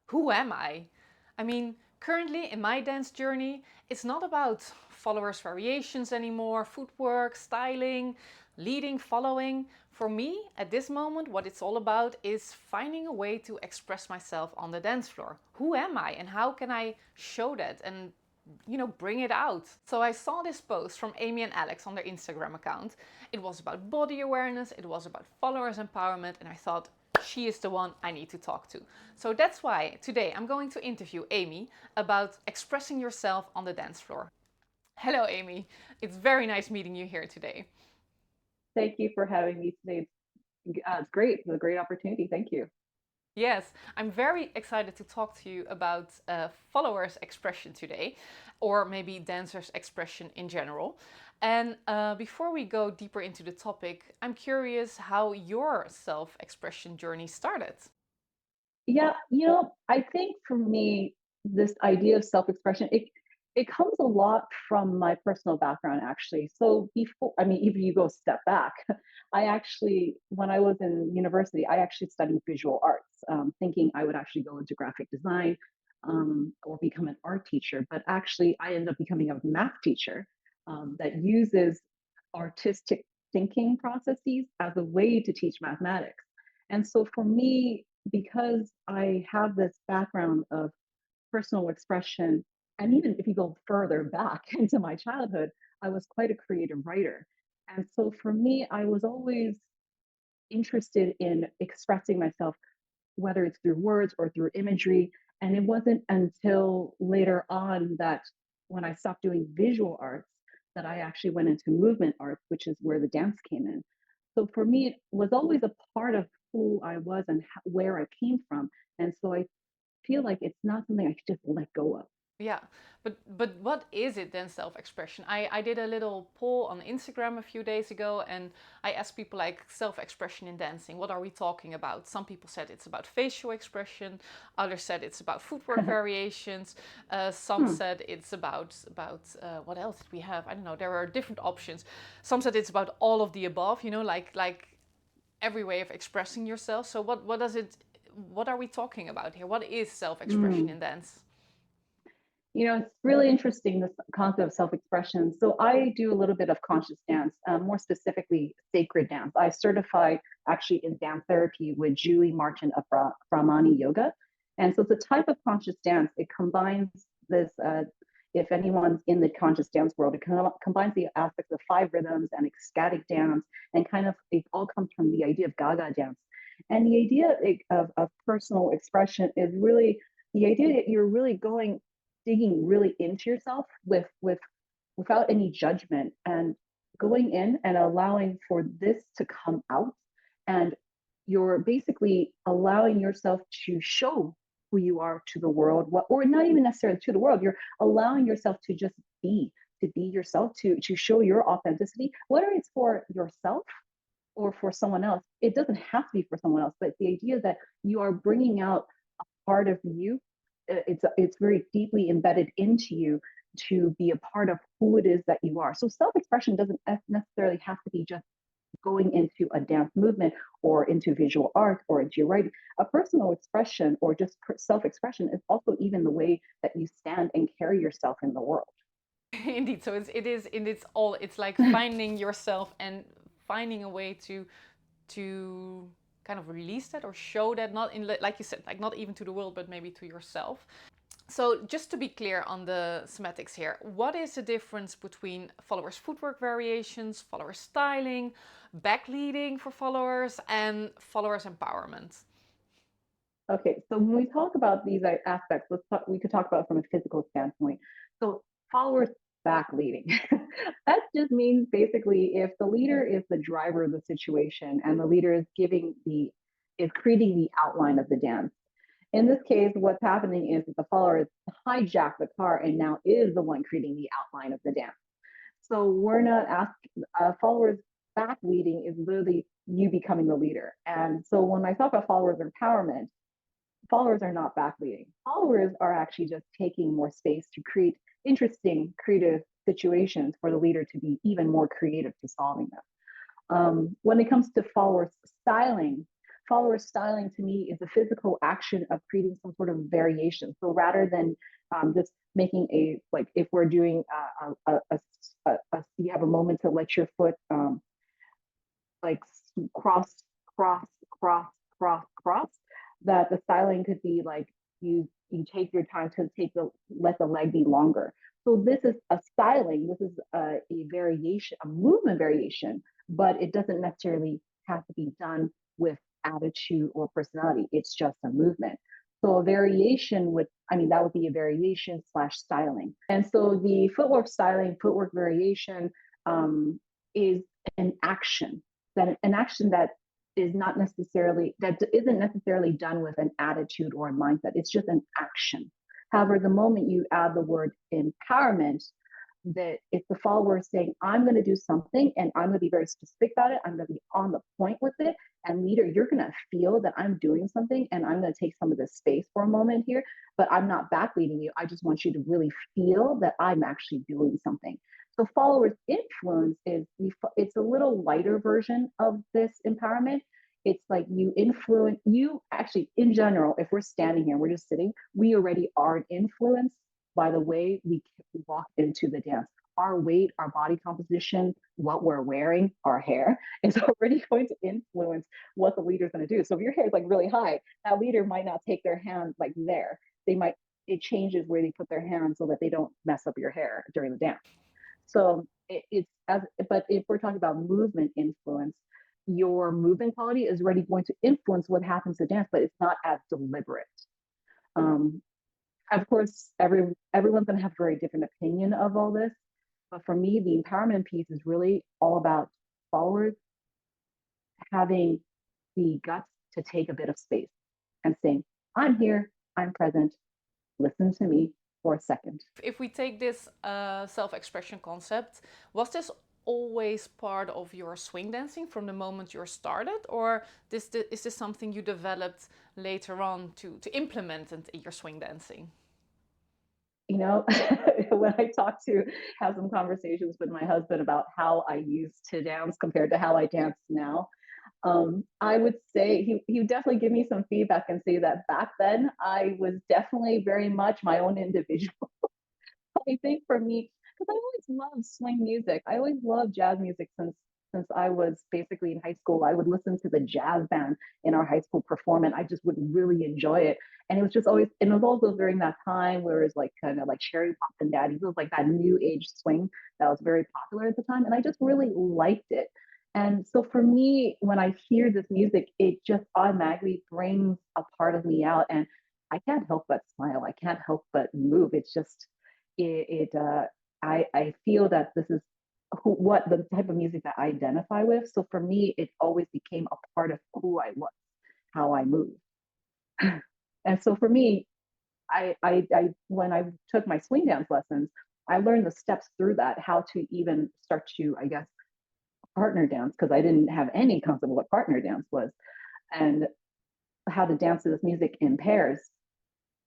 Who am I? I mean, currently in my dance journey, it's not about followers' variations anymore, footwork, styling, leading, following. For me, at this moment, what it's all about is finding a way to express myself on the dance floor. Who am I and how can I show that and bring it out. So I saw this post from Amy and Alex on their Instagram account. It was about body awareness, it was about followers empowerment, and I thought, she is the one I need to talk to. So that's why today I'm going to interview Amy about expressing yourself on the dance floor. Hello, Amy. It's very nice meeting you here today. Thank you for having me today. It's great. It's a great opportunity. Thank you. Yes, I'm very excited to talk to you about followers' expression today, or maybe dancers' expression in general. And before we go deeper into the topic, I'm curious how your self expression journey started. Yeah, I think for me, this idea of self-expression, it comes a lot from my personal background, actually. So before, I mean, even you go a step back, I actually, when I was in university, I actually studied visual arts, thinking I would actually go into graphic design or become an art teacher. But actually, I ended up becoming a math teacher that uses artistic thinking processes as a way to teach mathematics. And so for me, because I have this background of personal expression, and even if you go further back into my childhood, I was quite a creative writer. And so for me, I was always interested in expressing myself, whether it's through words or through imagery. And it wasn't until later on that when I stopped doing visual arts, that I actually went into movement arts, which is where the dance came in. So for me, it was always a part of who I was and where I came from. And so I feel like it's not something I could just let go of. Yeah, but what is it then, self-expression? I did a little poll on Instagram a few days ago, and I asked people like self-expression in dancing. What are we talking about? Some people said it's about facial expression. Others said it's about footwork variations. Some Hmm. said it's about what else did we have? I don't know. There are different options. Some said it's about all of the above. Like every way of expressing yourself. So what does it? What are we talking about here? What is self-expression Mm. in dance? It's really interesting, this concept of self expression. So, I do a little bit of conscious dance, more specifically, sacred dance. I certified actually in dance therapy with Julie Martin of Brahmani yoga. And so, it's a type of conscious dance. It combines this, if anyone's in the conscious dance world, it combines the aspects of five rhythms and ecstatic dance, and kind of it all comes from the idea of gaga dance. And the idea of personal expression is really the idea that you're really digging really into yourself without any judgment, and going in and allowing for this to come out, and you're basically allowing yourself to show who you are to the world, or not even necessarily to the world. You're allowing yourself to just be yourself, to show your authenticity, whether it's for yourself or for someone else. It doesn't have to be for someone else, but the idea that you are bringing out part of you, it's very deeply embedded into you, to be a part of who it is that you are. So self-expression doesn't necessarily have to be just going into a dance movement or into visual art or into your writing. A personal expression or just self-expression is also even the way that you stand and carry yourself in the world. Indeed, so it's like finding yourself and finding a way to kind of release that or show that, not in, like you said, like not even to the world but maybe to yourself. So just to be clear on the semantics here, what is the difference between followers footwork variations, follower styling, back leading for followers, and followers empowerment? Okay, so when we talk about these aspects, we could talk about it from a physical standpoint. So followers back leading. That just means basically if the leader is the driver of the situation and the leader is creating the outline of the dance. In this case, what's happening is that the follower has hijacked the car and now is the one creating the outline of the dance. So we're not asking followers back leading is literally you becoming the leader. And so when I talk about followers empowerment, followers are not back leading. Followers are actually just taking more space to create interesting, creative situations for the leader to be even more creative to solving them. When it comes to followers styling, follower styling to me is a physical action of creating some sort of variation. So rather than just making a, like if we're doing you have a moment to let your foot like cross, cross, cross, cross, cross, that the styling could be like you take your time to let the leg be longer. So this is a styling. This is a variation, a movement variation, but it doesn't necessarily have to be done with attitude or personality. It's just a movement. So a variation would, I mean, that would be a variation slash styling. And so the footwork styling, footwork variation is an action, that an action that isn't necessarily done with an attitude or a mindset. It's just an action. However, the moment you add the word empowerment, that it's the follower saying, I'm going to do something and I'm going to be very specific about it. I'm going to be on the point with it. And leader, you're going to feel that I'm doing something and I'm going to take some of this space for a moment here, but I'm not backleading you. I just want you to really feel that I'm actually doing something. So followers influence it's a little lighter version of this empowerment. It's like you influence, you actually, in general, if we're standing here, we're just sitting, we already are influenced by the way we walk into the dance. Our weight, our body composition, what we're wearing, our hair is already going to influence what the leader's going to do. So if your hair is like really high, that leader might not take their hand like there. It changes where they put their hand so that they don't mess up your hair during the dance. So but if we're talking about movement influence, your movement quality is already going to influence what happens to dance, but it's not as deliberate. Um, of course, everyone's going to have a very different opinion of all this. But for me, the empowerment piece is really all about followers having the guts to take a bit of space and saying, I'm here, I'm present, listen to me for a second. If we take this self-expression concept, was this always part of your swing dancing from the moment you started, or is this something you developed later on to implement in your swing dancing? You know, when I have some conversations with my husband about how I used to dance compared to how I dance now, I would say he would definitely give me some feedback and say that back then I was definitely very much my own individual. I think for me, because I always loved swing music, I always loved jazz music since I was basically in high school. I would listen to the jazz band in our high school perform, and I just would really enjoy it. And it was just always, and it was also during that time where it was like kind of like Cherry Pop and Daddies. It was like that new age swing that was very popular at the time, and I just really liked it. And so for me, when I hear this music, it just automatically brings a part of me out, and I can't help but smile. I can't help but move. It's just I feel that this is what the type of music that I identify with. So for me, it always became a part of who I was, how I move. And so for me, I when I took my swing dance lessons, I learned the steps through that, how to even start to, I guess, partner dance, because I didn't have any concept of what partner dance was, and how to dance to this music in pairs.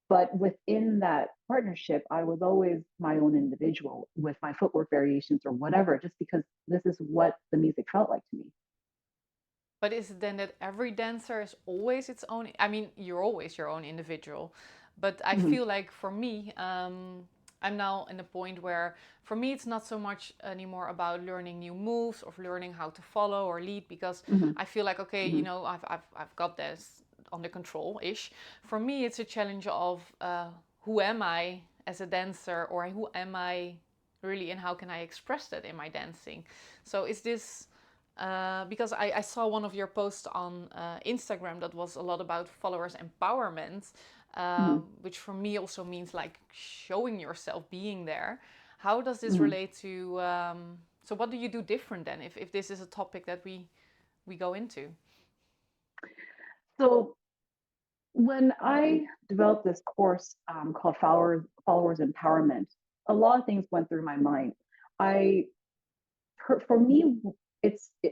But within that partnership, I was always my own individual with my footwork variations or whatever, just because this is what the music felt like to me. But is it then that every dancer is always its own? I mean, you're always your own individual, but I Mm-hmm. feel like for me, I'm now in a point where for me it's not so much anymore about learning new moves or learning how to follow or lead, because Mm-hmm. I feel like, okay, Mm-hmm. I've got this under control ish. For me, it's a challenge of who am I as a dancer, or who am I really, and how can I express that in my dancing? So is this because I saw one of your posts on Instagram that was a lot about followers empowerment, Mm-hmm. which for me also means like showing yourself, being there. How does this Mm-hmm. relate to? So what do you do different then, if this is a topic that we go into? So when I developed this course called Followers Empowerment, a lot of things went through my mind. I for me,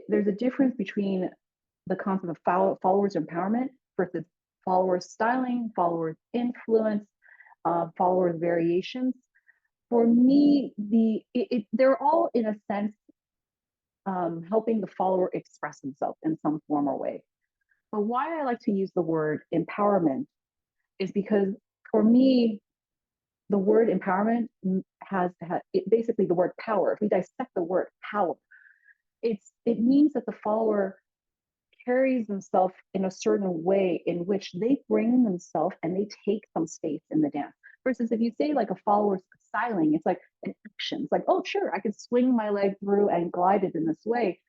there's a difference between the concept of followers empowerment versus followers styling, followers influence, followers variations. For me, they're all in a sense helping the follower express themselves in some form or way. But why I like to use the word empowerment is because for me, the word empowerment has it, basically the word power. If we dissect the word power, it means that the follower carries themselves in a certain way in which they bring themselves and they take some space in the dance. Versus if you say like a follower's styling, it's like an action. It's like, oh, sure, I can swing my leg through and glide it in this way.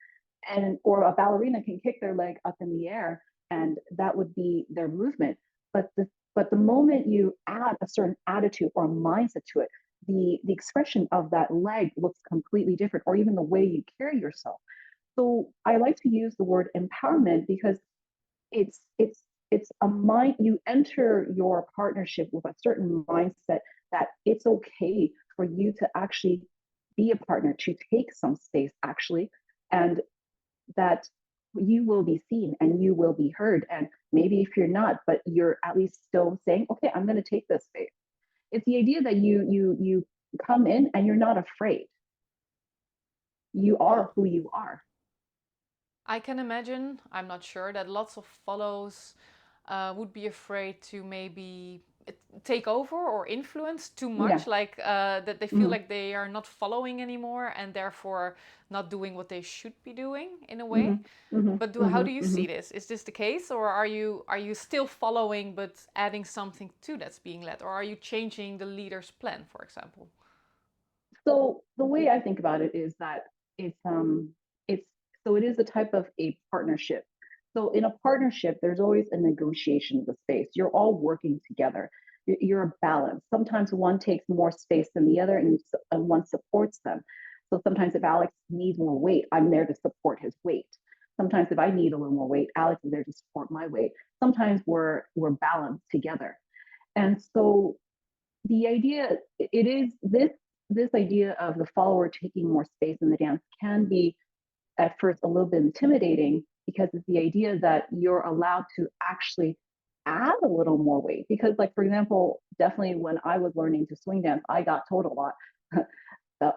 And or a ballerina can kick their leg up in the air and that would be their movement. But the moment you add a certain attitude or mindset to it, the expression of that leg looks completely different, or even the way you carry yourself. So I like to use the word empowerment because it's a mind. You enter your partnership with a certain mindset that it's okay for you to actually be a partner, to take some space actually, and that you will be seen and you will be heard. And maybe if you're not, but you're at least still saying, okay, I'm going to take this space. It's the idea that you come in and you're not afraid. You Yeah. are who you are. I can imagine, I'm not sure, that lots of follows would be afraid to maybe take over or influence too Yeah. much, like that they feel Mm-hmm. like they are not following anymore and therefore not doing what they should be doing in a way. Mm-hmm. Mm-hmm. But how Mm-hmm. do you Mm-hmm. see this? Is this the case, or are you still following but adding something to that's being led, or are you changing the leader's plan, for example? So the way I think about it is that it's so it is a type of a partnership. So in a partnership, there's always a negotiation of the space. You're all working together. You're a balance. Sometimes one takes more space than the other, and one supports them. So sometimes if Alex needs more weight, I'm there to support his weight. Sometimes if I need a little more weight, Alex is there to support my weight. Sometimes we're balanced together. And so the idea it is this idea of the follower taking more space in the dance can be at first a little bit intimidating because it's the idea that you're allowed to actually add a little more weight. Because like for example, definitely when I was learning to swing dance, I got told a lot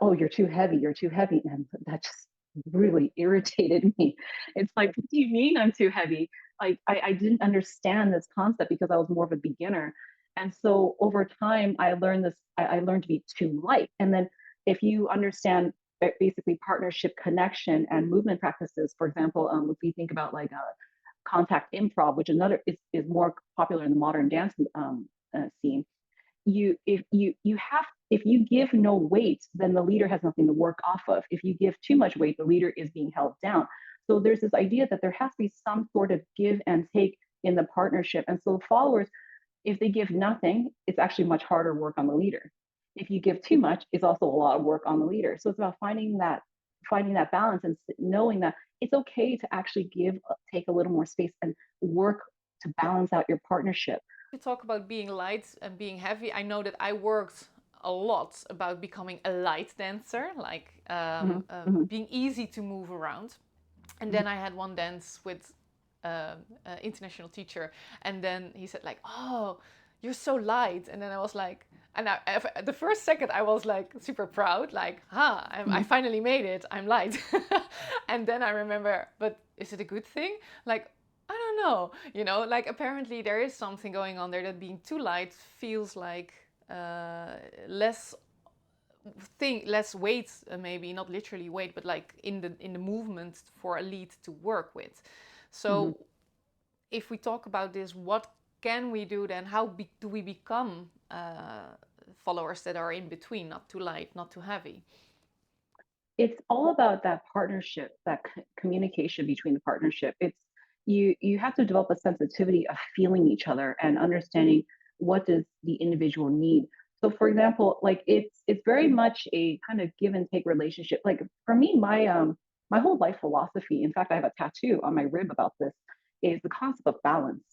oh, you're too heavy, you're too heavy, and that just really irritated me. It's like, what do you mean I'm too heavy? Like I didn't understand this concept because I was more of a beginner. And so over time, I learned this. I learned to be too light. And then if you understand basically partnership connection and movement practices, for example, if we think about like contact improv, which is more popular in the modern dance scene, you if you have if you give no weight, then the leader has nothing to work off of. If you give too much weight, the leader is being held down. So there's this idea that there has to be some sort of give and take in the partnership. And so followers, if they give nothing, it's actually much harder work on the leader. If you give too much, it's also a lot of work on the leader. So it's about finding that balance and knowing that it's okay to actually take a little more space and work to balance out your partnership. You talk about being light and being heavy. I know that I worked a lot about becoming a light dancer, like Mm-hmm, mm-hmm, being easy to move around. And then I had one dance with an international teacher, and then he said like, "Oh, you're so light," and then I was like, and the first second I was like super proud, like, I mm-hmm. finally made it, I'm light. And then I remember, but is it a good thing? Like, I don't know, like apparently there is something going on there that being too light feels like less less weight, maybe not literally weight, but like in the movement for a lead to work with. Mm-hmm. So if we talk about this, what can we do then? How do we become followers that are in between, not too light, not too heavy? It's all about that partnership, that communication between the partnership. You have to develop a sensitivity of feeling each other and understanding what does the individual need. So for example, like it's very much a kind of give and take relationship. Like for me, my whole life philosophy, in fact, I have a tattoo on my rib about this, is the concept of balance.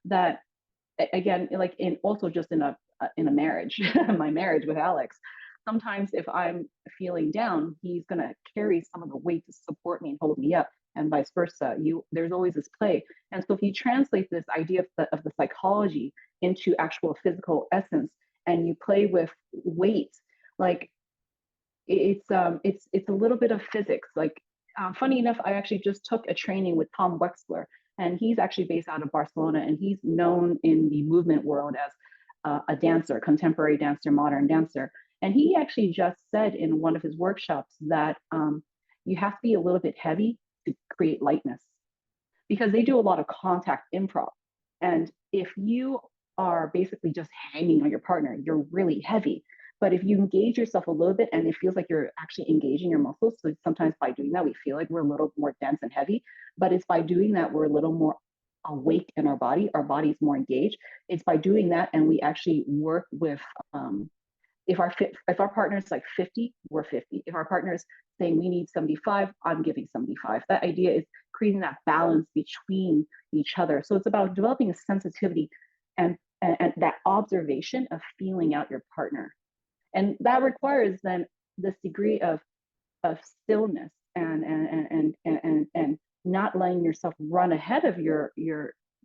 That again, like in also just in a marriage, my marriage with Alex, sometimes if I'm feeling down, he's gonna carry some of the weight to support me and hold me up, and vice versa. There's always this play, and so if you translate this idea of the psychology into actual physical essence, and you play with weight, like it's a little bit of physics. Like funny enough, I actually just took a training with Tom Weksler. And he's actually based out of Barcelona, and he's known in the movement world as a dancer, contemporary dancer, modern dancer. And he actually just said in one of his workshops that you have to be a little bit heavy to create lightness, because they do a lot of contact improv. And if you are basically just hanging on your partner, you're really heavy. But if you engage yourself a little bit and it feels like you're actually engaging your muscles, so sometimes by doing that, we feel like we're a little more dense and heavy. But it's by doing that, we're a little more awake in our body's more engaged. It's by doing that, and we actually work with if our partner is like 50, we're 50. If our partner is saying we need 75, I'm giving 75. That idea is creating that balance between each other. So it's about developing a sensitivity and that observation of feeling out your partner. And that requires then this degree of stillness and not letting yourself run ahead of your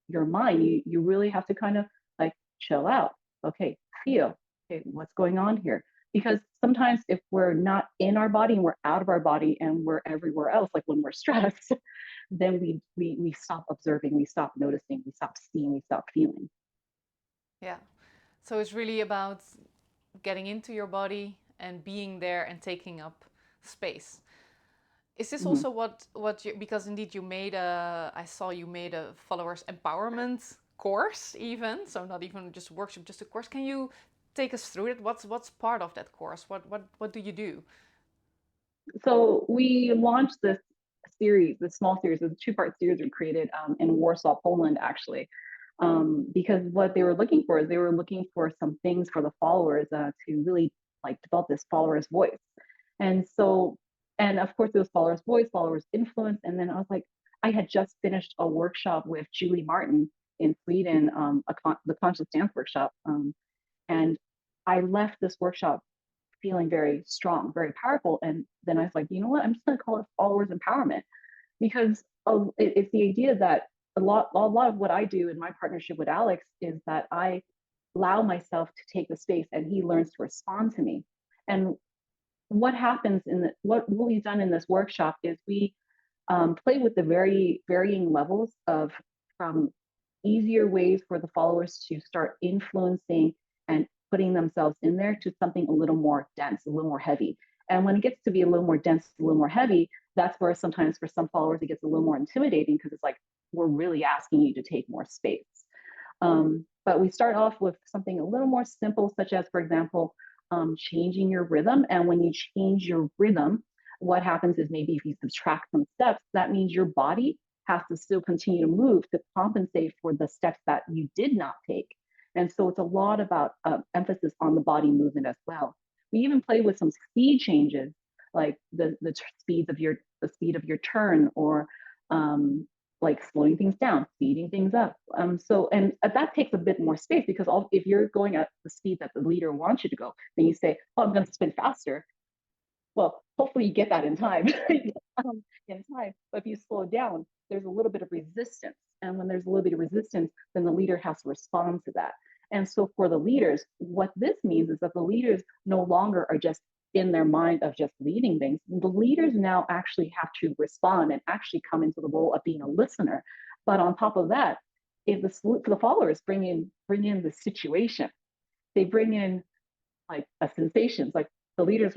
mind. You really have to kind of like chill out. Okay, feel. Okay, what's going on here? Because sometimes if we're not in our body and we're out of our body and we're everywhere else, like when we're stressed, then we stop observing, we stop noticing, we stop seeing, we stop feeling. Yeah. So it's really about getting into your body and being there and taking up space. Is this Mhm. also what you, because indeed you made a, I saw you made a followers empowerment course even, so not even just a workshop, just a course. Can you take us through it? What's part of that course? What do you do? So we launched this series, this small series, a two-part series we created in Warsaw, Poland, actually, because what they were looking for is they were looking for some things for the followers to really like develop this followers voice. And so, and of course, it was followers voice, followers influence. And then I was like, I had just finished a workshop with Julie Martin in Sweden, the conscious dance workshop. And I left this workshop feeling very strong, very powerful. And then I was like, you know what? I'm just going to call it followers empowerment, because it's the idea that a lot of what I do in my partnership with Alex is that I allow myself to take the space and he learns to respond to me. And what happens what we've done in this workshop is we play with the very varying levels of from easier ways for the followers to start influencing and putting themselves in there to something a little more dense, a little more heavy. And when it gets to be a little more dense, a little more heavy, that's where sometimes for some followers it gets a little more intimidating, because it's like we're really asking you to take more space. But we start off with something a little more simple, such as, for example, changing your rhythm. And when you change your rhythm, what happens is maybe if you subtract some steps, that means your body has to still continue to move to compensate for the steps that you did not take. And so it's a lot about emphasis on the body movement as well. We even play with some speed changes, like the speed of your turn, or like slowing things down, speeding things up. And that takes a bit more space, because if you're going at the speed that the leader wants you to go, then you say, "Oh, I'm going to spin faster." Well, hopefully you get that in time, in time. But if you slow down, there's a little bit of resistance. And when there's a little bit of resistance, then the leader has to respond to that. And so for the leaders, what this means is that the leaders no longer are just in their mind of just leading things. The leaders now actually have to respond and actually come into the role of being a listener. But on top of that, if the followers bring in the situation, they bring in like a sensations, like the leaders,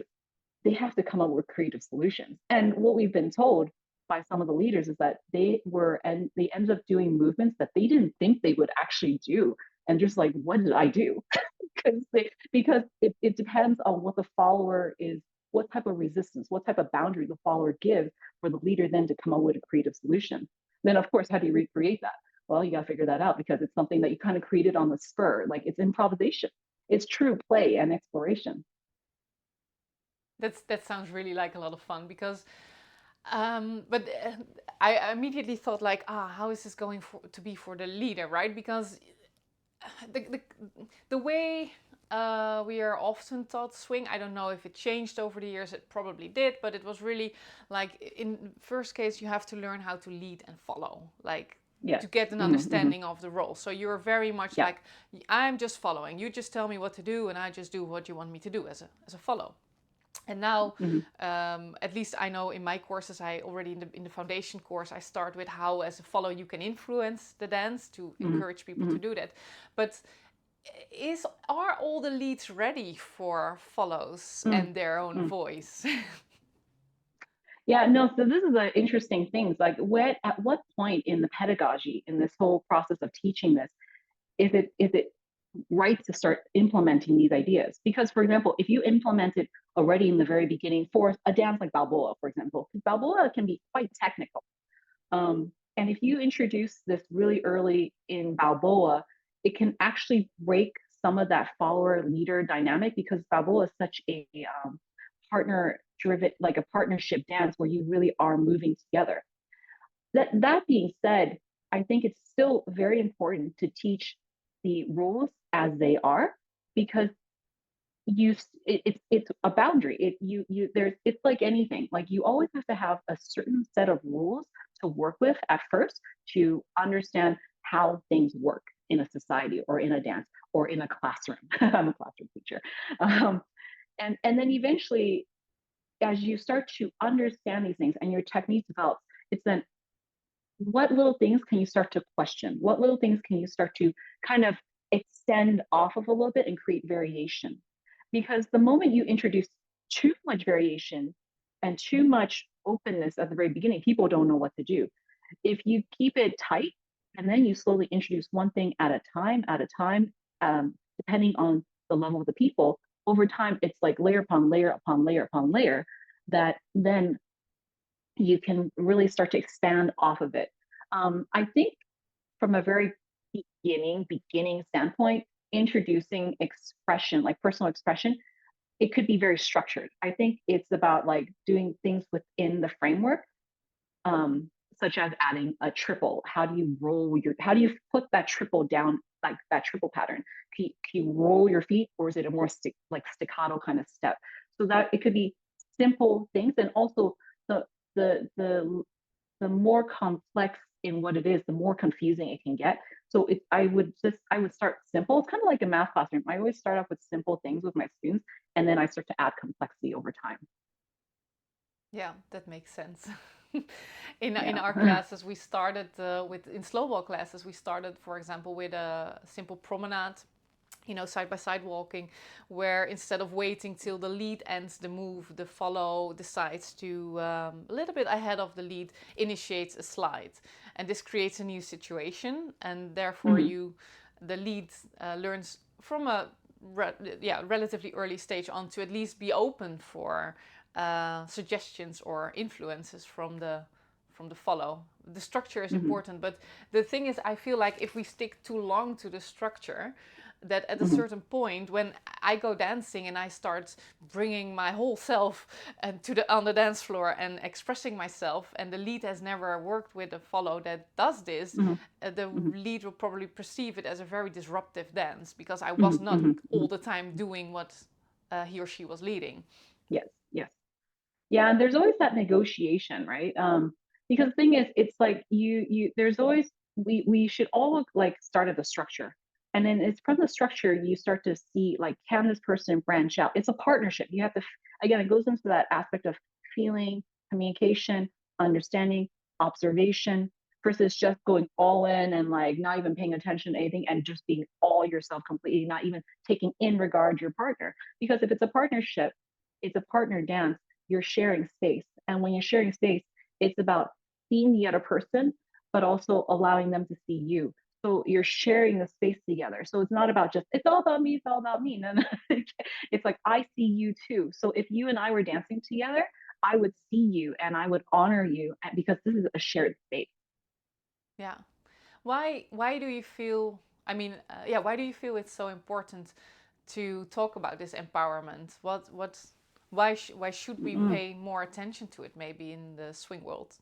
they have to come up with creative solutions. And what we've been told by some of the leaders is that they ended up doing movements that they didn't think they would actually do. And just like, what did I do? because it depends on what the follower is, what type of resistance, what type of boundary the follower gives for the leader then to come up with a creative solution. Then of course, how do you recreate that? Well, you got to figure that out, because it's something that you kind of created on the spur. Like, it's improvisation. It's true play and exploration. That sounds really like a lot of fun because, but I immediately thought like, how is this going to be for the leader, right? Because the the way we are often taught swing, I don't know if it changed over the years. It probably did, but it was really like in first case you have to learn how to lead and follow, like Yes. to get an Mm-hmm, mm-hmm. understanding of the role. So you're very much Yeah. like, I'm just following. You just tell me what to do, and I just do what you want me to do as a follow. And now, Mhm. at least I know in my courses, I already in the foundation course, I start with how, as a follow, you can influence the dance to Mhm. encourage people to Mhm. do that. But are all the leads ready for follows Mm. and their own Mm. voice? Yeah, no, so this is an interesting thing. It's like at what point in the pedagogy, in this whole process of teaching this, is it right to start implementing these ideas? Because, for example, if you implement it already in the very beginning for a dance like Balboa, for example, because Balboa can be quite technical. And if you introduce this really early in Balboa, it can actually break some of that follower leader dynamic, because Balboa is such a partner driven, like a partnership dance where you really are moving together. That being said, I think it's still very important to teach the rules as they are, because it's a boundary. It's like anything. Like, you always have to have a certain set of rules to work with at first, to understand how things work in a society or in a dance or in a classroom. I'm a classroom teacher. um, and then eventually, as you start to understand these things and your technique develops, it's then, what little things can you start to question? What little things can you start to kind of extend off of a little bit and create variation? Because the moment you introduce too much variation and too much openness at the very beginning, people don't know what to do. If you keep it tight and then you slowly introduce one thing at a time, depending on the level of the people, over time, it's like layer upon layer upon layer upon layer, that then you can really start to expand off of it. I think from a very beginning standpoint, introducing expression, like personal expression, it could be very structured. I think it's about like doing things within the framework, um, such as adding a triple. How do you put that triple down, like that triple pattern? Can you roll your feet, or is it a more like staccato kind of step? So that it could be simple things, and also the the the the more complex in what it is, the more confusing it can get. So I would start simple. It's kind of like a math classroom. I always start off with simple things with my students, and then I start to add complexity over time. Yeah, that makes sense. In Yeah. our classes, we started with in slowball classes. We started, for example, with a simple promenade, side by side walking, where instead of waiting till the lead ends the move, the follow decides to, a little bit ahead of the lead, initiates a slide, and this creates a new situation, and therefore Mhm. the lead learns from a relatively early stage on to at least be open for suggestions or influences from the follow. The structure is Mhm. important, but the thing is, I feel like if we stick too long to the structure, that at a Mhm. certain point when I go dancing and I start bringing my whole self to the on the dance floor and expressing myself, and the lead has never worked with a follow that does this, Mhm. the Mhm. lead will probably perceive it as a very disruptive dance because I was Mhm. not Mhm. all Mhm. the time doing what he or she was leading. Yes. Yes. Yeah, and there's always that negotiation, right? Because the thing is, it's like there's always we should all like start at the structure, and then it's from the structure you start to see, like, can this person branch out? It's a partnership. You have to, again, it goes into that aspect of feeling, communication, understanding, observation, versus just going all in and like not even paying attention to anything and just being all yourself completely, not even taking in regard your partner. Because if it's a partnership, it's a partner dance, you're sharing space. And when you're sharing space, it's about seeing the other person, but also allowing them to see you. So you're sharing the space together. So it's not about just, it's all about me, it's all about me. No, no. It's like, I see you too. So if you and I were dancing together, I would see you and I would honor you, because this is a shared space. Yeah. Why do you feel? Why do you feel it's so important to talk about this empowerment? Why should we Mm-mm. pay more attention to it? Maybe in the swing world.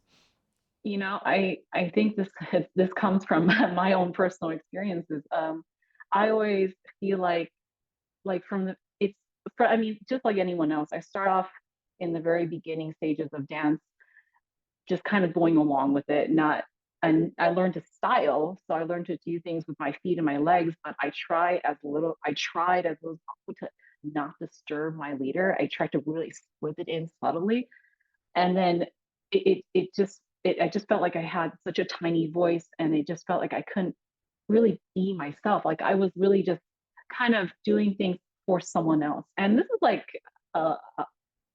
I think this comes from my own personal experiences. I always feel like from the it's for I mean, just like anyone else, I start off in the very beginning stages of dance, just kind of going along with it, not and I learned to style, so I learned to do things with my feet and my legs, but I tried as little as possible not disturb my leader. I tried to really slip it in subtly. And then I just felt like I had such a tiny voice, and it just felt like I couldn't really be myself. Like I was really just kind of doing things for someone else. And this is like a,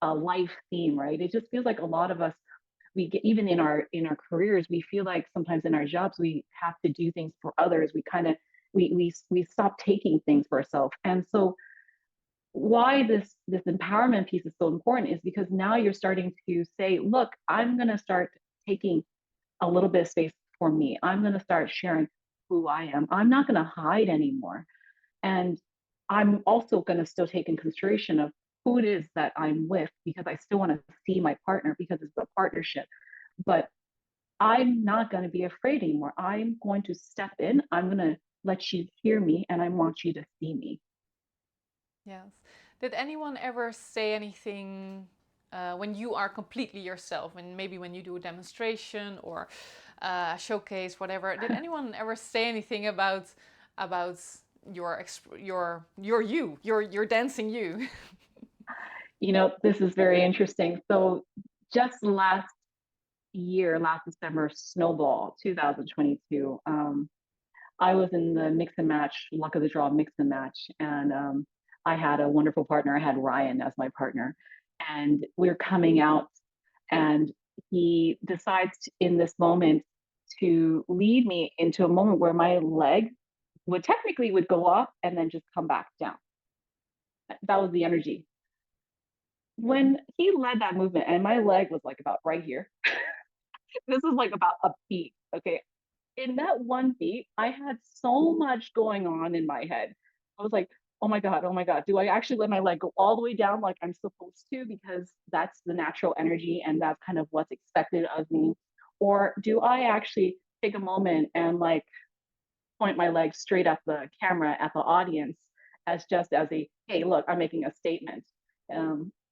a life theme, right? It just feels like a lot of us, we get, even in our careers, we feel like sometimes in our jobs we have to do things for others. We kind of we stop taking things for ourselves. And so why this empowerment piece is so important is because now you're starting to say, look, I'm going to start taking a little bit of space for me. I'm going to start sharing who I am. I'm not going to hide anymore. And I'm also going to still take in consideration of who it is that I'm with, because I still want to see my partner because it's a partnership. But I'm not going to be afraid anymore. I'm going to step in. I'm going to let you hear me, and I want you to see me. Yes. Did anyone ever say anything when you are completely yourself, and maybe when you do a demonstration or a showcase, whatever? Did anyone ever say anything about your dancing you? You know, this is very interesting. So just last December, Snowball 2022, I was in the mix and match, luck of the draw mix and match. And I had a wonderful partner. I had Ryan as my partner. And we're coming out, and he decides in this moment to lead me into a moment where my leg would go up and then just come back down. That was the energy. When he led that movement, and my leg was like about right here, this was like about a beat. Okay. In that one beat, I had so much going on in my head. I was like, oh my God, do I actually let my leg go all the way down like I'm supposed to? Because that's the natural energy and that's kind of what's expected of me. Or do I actually take a moment and like point my leg straight at the camera, at the audience, as just as a, hey, look, I'm making a statement.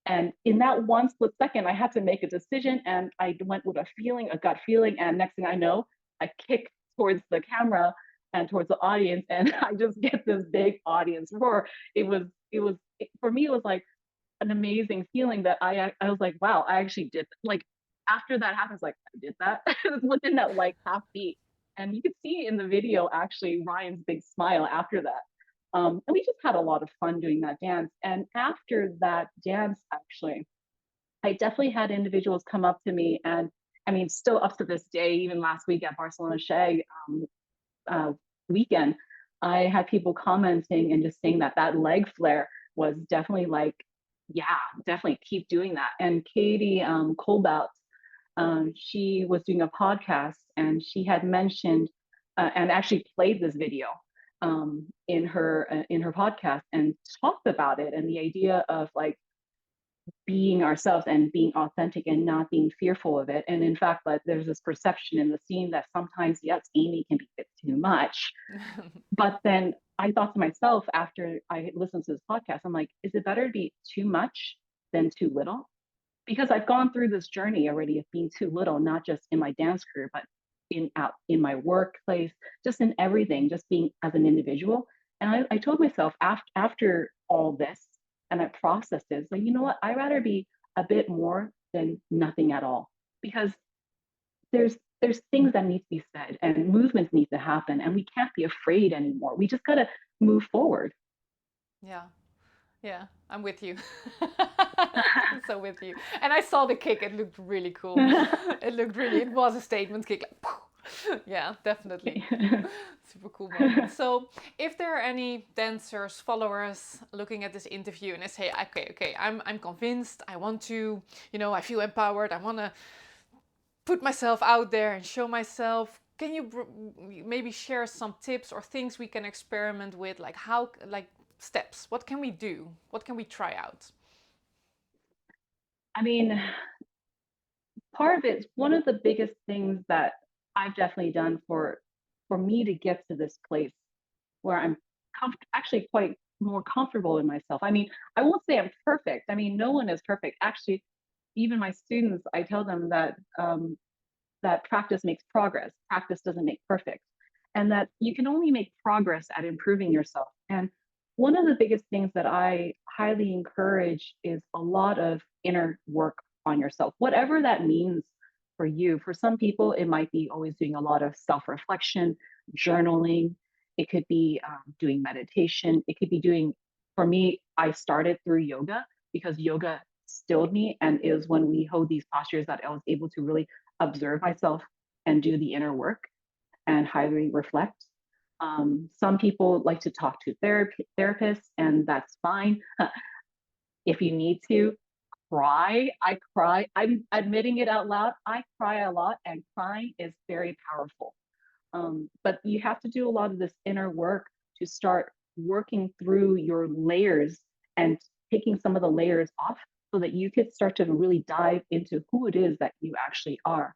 And in that one split second, I had to make a decision, and I went with a feeling, a gut feeling. And next thing I know, I kick towards the camera and towards the audience, and I just get this big audience roar. For me, it was like an amazing feeling that I was like, wow, I actually did. Like after that happens, like I did that within that like half beat. And you could see in the video actually Ryan's big smile after that. And we just had a lot of fun doing that dance. And after that dance, actually, I definitely had individuals come up to me, and I mean, still up to this day, even last week at Barcelona Shag uh, weekend, I had people commenting and just saying that that leg flare was definitely like, yeah, definitely keep doing that. And Katie Colbout, she was doing a podcast, and she had mentioned and actually played this video in her podcast and talked about it, and the idea of like being ourselves and being authentic and not being fearful of it. And in fact, like, there's this perception in the scene that sometimes, yes, Amy can be a bit too much. But then I thought to myself after I listened to this podcast, I'm like, is it better to be too much than too little? Because I've gone through this journey already of being too little, not just in my dance career, but in my workplace, just in everything, just being as an individual. And I told myself after all this, and I processed it, like, you know what, I'd rather be a bit more than nothing at all. Because there's things that need to be said, and movements need to happen, and we can't be afraid anymore. We just gotta move forward. Yeah. Yeah, I'm with you. I'm so with you. And I saw the kick. It looked really cool. It was a statement kick. Like, poof. Yeah, definitely. Super cool moment. So, if there are any dancers, followers looking at this interview and they say, okay, I'm convinced. I want to, I feel empowered. I want to put myself out there and show myself. Can you maybe share some tips or things we can experiment with, like how, like steps? What can we do? What can we try out? I mean, part of it, one of the biggest things that I've definitely done for me to get to this place where I'm actually quite more comfortable in myself. I mean, I won't say I'm perfect. I mean, no one is perfect. Actually, even my students, I tell them that that practice makes progress. Practice doesn't make perfect, and that you can only make progress at improving yourself. And one of the biggest things that I highly encourage is a lot of inner work on yourself, whatever that means for you. For some people, it might be always doing a lot of self reflection, journaling. It could be doing meditation. It could be doing, for me, I started through yoga because yoga stilled me. And it was when we hold these postures that I was able to really observe myself and do the inner work and highly reflect. Some people like to talk to therapists, and that's fine. If you need to cry, I cry. I'm admitting it out loud. I cry a lot, and crying is very powerful. But you have to do a lot of this inner work to start working through your layers and taking some of the layers off so that you could start to really dive into who it is that you actually are.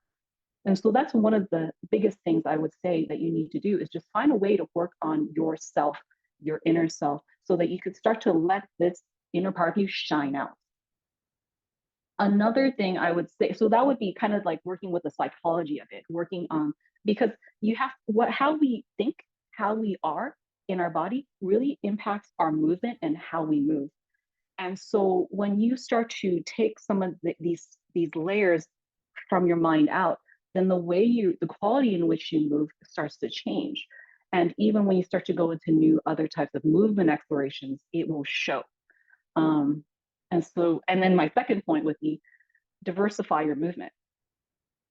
And so that's one of the biggest things I would say that you need to do is just find a way to work on yourself, your inner self, so that you could start to let this inner part of you shine out. Another thing I would say, so that would be kind of like working with the psychology of it, working on, because you have what, how we think, how we are in our body really impacts our movement and how we move. And so when you start to take some of these layers from your mind out, then the quality in which you move starts to change. And even when you start to go into new other types of movement explorations, it will show. Um, and then my second point would be diversify your movement.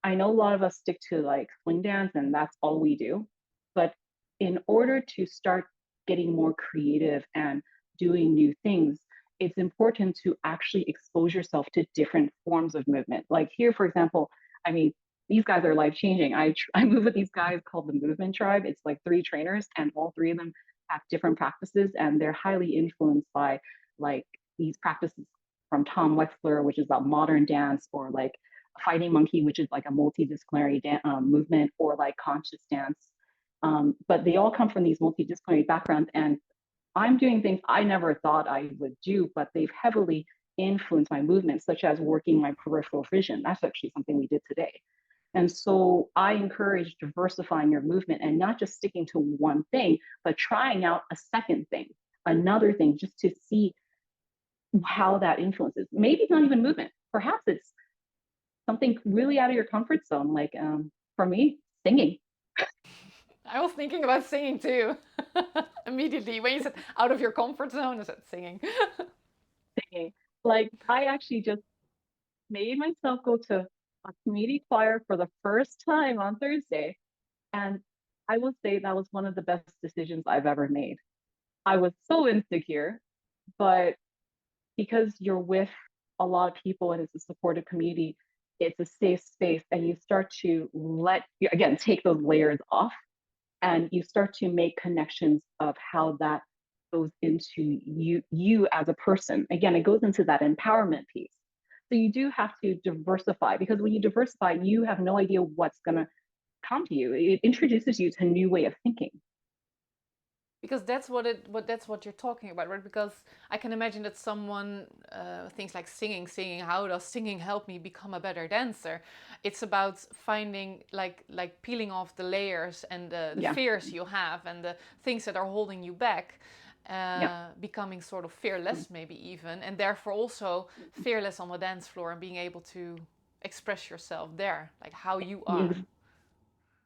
I know a lot of us stick to like swing dance and that's all we do. But in order to start getting more creative and doing new things, it's important to actually expose yourself to different forms of movement. Like here, for example, I mean, these guys are life changing. I move with these guys called the Movement Tribe. It's like 3 trainers, and all 3 of them have different practices, and they're highly influenced by like these practices from Tom Weksler, which is about modern dance, or like Fighting Monkey, which is like a multidisciplinary movement, or like conscious dance. But they all come from these multidisciplinary backgrounds, and I'm doing things I never thought I would do, but they've heavily influenced my movement, such as working my peripheral vision. That's actually something we did today. And so I encourage diversifying your movement and not just sticking to one thing, but trying out a second thing, another thing, just to see how that influences. Maybe it's not even movement. Perhaps it's something really out of your comfort zone. Like for me, singing. I was thinking about singing too. Immediately when you said out of your comfort zone, I said singing. Singing. Like I actually just made myself go to a community choir for the first time on Thursday. And I will say that was one of the best decisions I've ever made. I was so insecure, but because you're with a lot of people and it's a supportive community, it's a safe space, and you start to again, take those layers off, and you start to make connections of how that goes into you as a person. Again, it goes into that empowerment piece. So you do have to diversify, because when you diversify, you have no idea what's going to come to you. It introduces you to a new way of thinking. Because that's what you're talking about, right? Because I can imagine that someone thinks like singing, how does singing help me become a better dancer? It's about finding like peeling off the layers and the Yeah. fears you have and the things that are holding you back, Yeah. becoming sort of fearless maybe even, and therefore also fearless on the dance floor and being able to express yourself there, like how you are.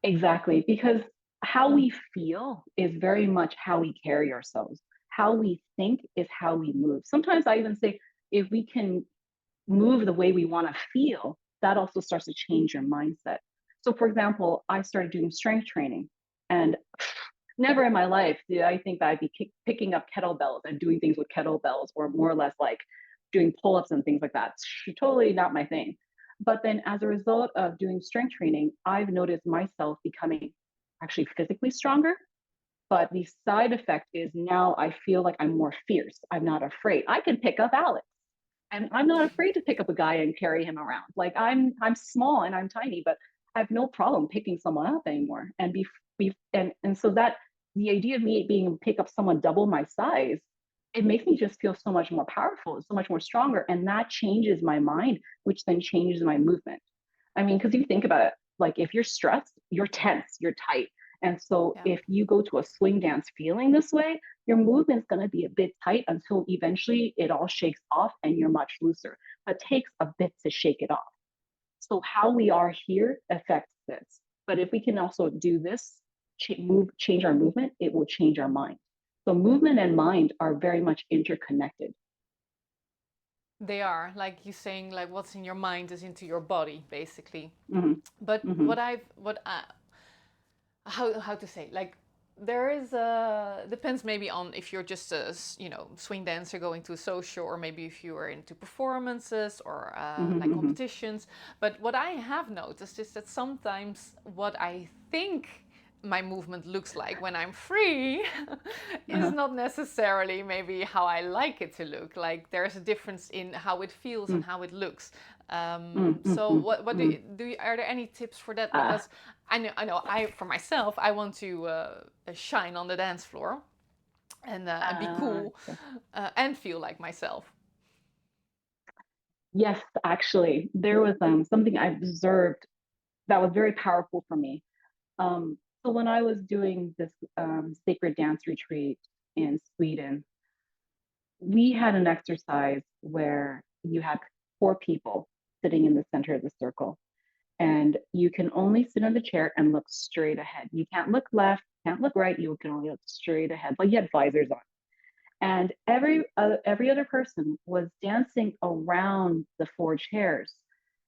Exactly, because how we feel is very much how we carry ourselves. How we think is how we move. Sometimes I even say, if we can move the way we want to feel, that also starts to change your mindset. So, for example, I started doing strength training, and never in my life did I think that I'd be picking up kettlebells and doing things with kettlebells, or more or less like doing pull ups and things like that. It's totally not my thing. But then, as a result of doing strength training, I've noticed myself becoming actually physically stronger. But the side effect is now I feel like I'm more fierce. I'm not afraid. I can pick up Alex, and I'm not afraid to pick up a guy and carry him around. Like I'm small and I'm tiny, but I have no problem picking someone up anymore. And so that the idea of me being able to pick up someone double my size, it makes me just feel so much more powerful, so much more stronger, and that changes my mind, which then changes my movement. I mean, because you think about it, like if you're stressed, you're tense, you're tight. And so Yeah. if you go to a swing dance feeling this way, your movement's going to be a bit tight until eventually it all shakes off and you're much looser. But it takes a bit to shake it off. So how we are here affects this. But if we can also do this, change our movement, it will change our mind. So movement and mind are very much interconnected. They are, like you saying, like what's in your mind is into your body, basically. Mm-hmm. But Mm-hmm. how to say, like, there is depends maybe on if you're just a swing dancer going to a social, or maybe if you are into performances or like Mm-hmm. competitions. But what I have noticed is that sometimes what I think my movement looks like when I'm free is Uh-huh. not necessarily maybe how I like it to look. Like there's a difference in how it feels and how it looks. So Mm-hmm. what are there any tips for that? Because I for myself, I want to shine on the dance floor and be cool Okay. and feel like myself. Yes, actually, there was something I observed that was very powerful for me. So when I was doing this sacred dance retreat in Sweden, we had an exercise where you had 4 people sitting in the center of the circle, and you can only sit in the chair and look straight ahead. You can't look left, can't look right. You can only look straight ahead, but you had visors on. And every other person was dancing around the 4 chairs.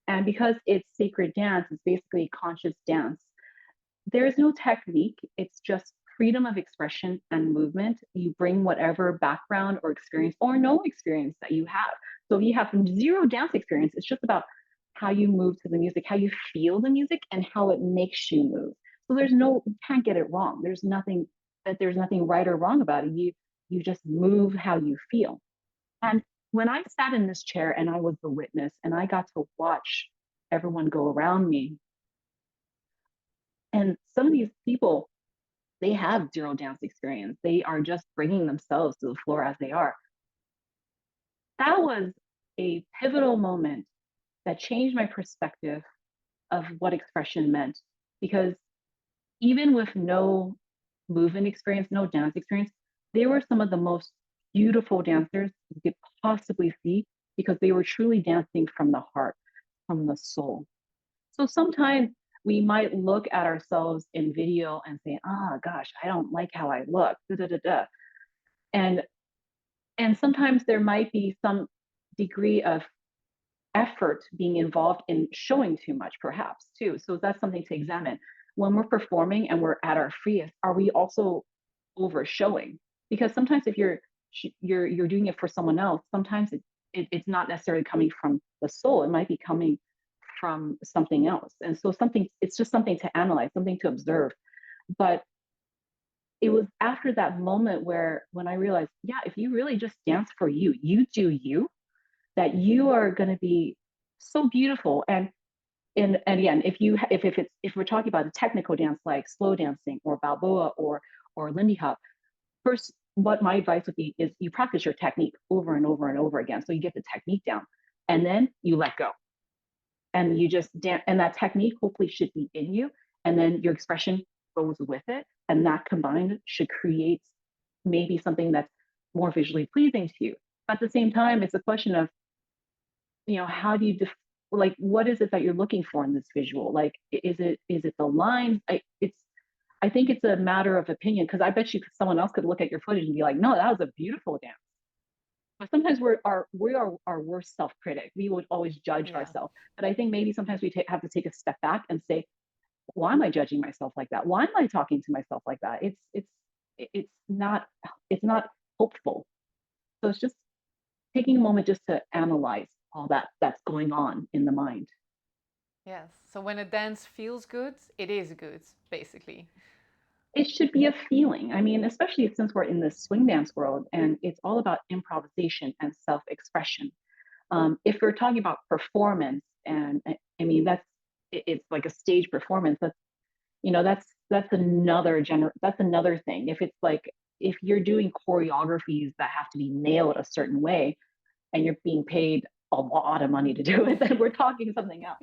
And because it's sacred dance, it's basically conscious dance. There's no technique. It's just freedom of expression and movement. You bring whatever background or experience or no experience that you have. So if you have zero dance experience, it's just about how you move to the music, how you feel the music, and how it makes you move. So you can't get it wrong. There's nothing right or wrong about it. You just move how you feel. And when I sat in this chair and I was the witness and I got to watch everyone go around me, and some of these people, they have zero dance experience. They are just bringing themselves to the floor as they are. That was a pivotal moment that changed my perspective of what expression meant. Because even with no movement experience, no dance experience, they were some of the most beautiful dancers you could possibly see because they were truly dancing from the heart, from the soul. So sometimes we might look at ourselves in video and say, "Ah, gosh, I don't like how I look." Da, da, da, da. And and sometimes there might be some degree of effort being involved in showing too much, perhaps too. So that's something to examine. When we're performing and we're at our freest, are we also over showing? Because sometimes if you're doing it for someone else, sometimes it's not necessarily coming from the soul. It might be coming from something else. And so it's just something to analyze, something to observe. But it was after that moment where when I realized, yeah, if you really just dance for you, you do you, that you are going to be so beautiful. And again, if we're talking about a technical dance like slow dancing or Balboa or Lindy Hop, first, what my advice would be is you practice your technique over and over and over again, so you get the technique down, and then you let go, and you just dance, and that technique hopefully should be in you, and then your expression goes with it, and that combined should create maybe something that's more visually pleasing to you. But at the same time, it's a question of, how do you like, what is it that you're looking for in this visual? Like, is it the lines? I think it's a matter of opinion, because I bet you someone else could look at your footage and be like, no, that was a beautiful dance. But sometimes we are our worst self-critic. We would always judge Yeah. ourselves. But I think maybe sometimes we have to take a step back and say, why am I judging myself like that? Why am I talking to myself like that? It's not hopeful. So it's just taking a moment just to analyze all that's going on in the mind. Yes. So when a dance feels good, it is good, basically. It should be a feeling. I mean, especially since we're in the swing dance world and it's all about improvisation and self-expression. If we're talking about performance, and I mean it's like a stage performance. That's another thing. If you're doing choreographies that have to be nailed a certain way, and you're being paid a lot of money to do it, then we're talking something else.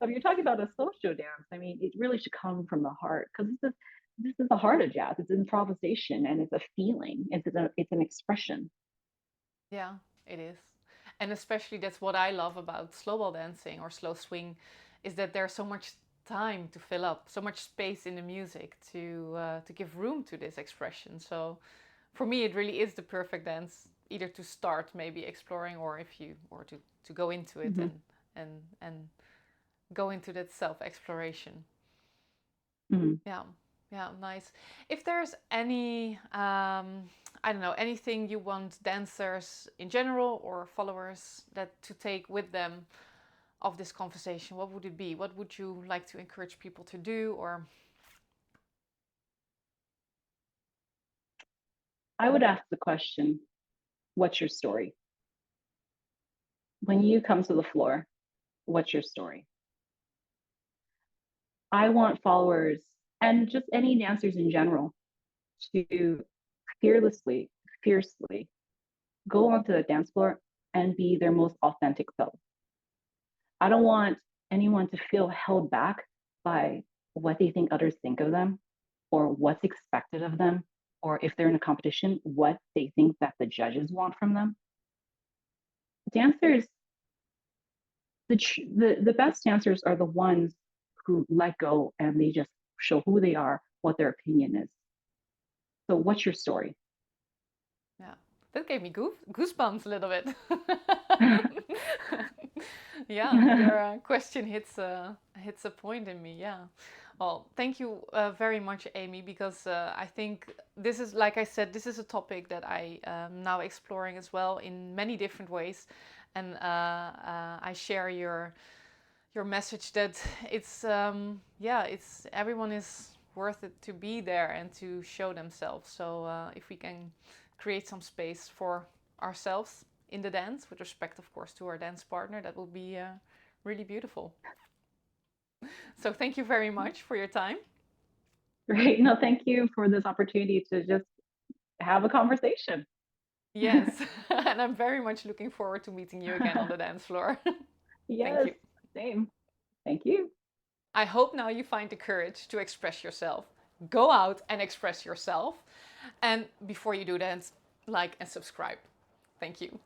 But if you're talking about a social dance, I mean, it really should come from the heart, because this is the heart of jazz. It's improvisation and it's a feeling. It's an expression. Yeah, it is. And especially that's what I love about slow ball dancing or slow swing, is that there's so much time to fill up, so much space in the music to give room to this expression. So for me, it really is the perfect dance, either to start maybe exploring, or if you or to go into it Hmm. and go into that self exploration. Hmm. Yeah, yeah, nice. If there's any, I don't know, anything you want dancers in general or followers that to take with them of this conversation, what would it be? What would you like to encourage people to do? Or I would ask the question, what's your story? When you come to the floor, what's your story? I want followers and just any dancers in general to fearlessly, fiercely go onto the dance floor and be their most authentic self. I don't want anyone to feel held back by what they think others think of them or what's expected of them, or if they're in a competition, what they think that the judges want from them. Dancers, the best dancers are the ones who let go and they just show who they are, what their opinion is. So, what's your story? yeah, that gave me goosebumps a little bit. Yeah, your question hits a point in me. Yeah. Well, thank you very much, Amy, because I think this is, like I said, this is a topic that I am now exploring as well in many different ways, and I share your message that it's yeah, it's everyone is worth it to be there and to show themselves. So if we can create some space for ourselves in the dance, with respect, of course, to our dance partner, that will be really beautiful. So thank you very much for your time. Great. No, thank you for this opportunity to just have a conversation. Yes, and I'm very much looking forward to meeting you again on the dance floor. Thank Yes, you. same. Thank you. I hope now you find the courage to express yourself. Go out and express yourself. And before you do that, like and subscribe. Thank you.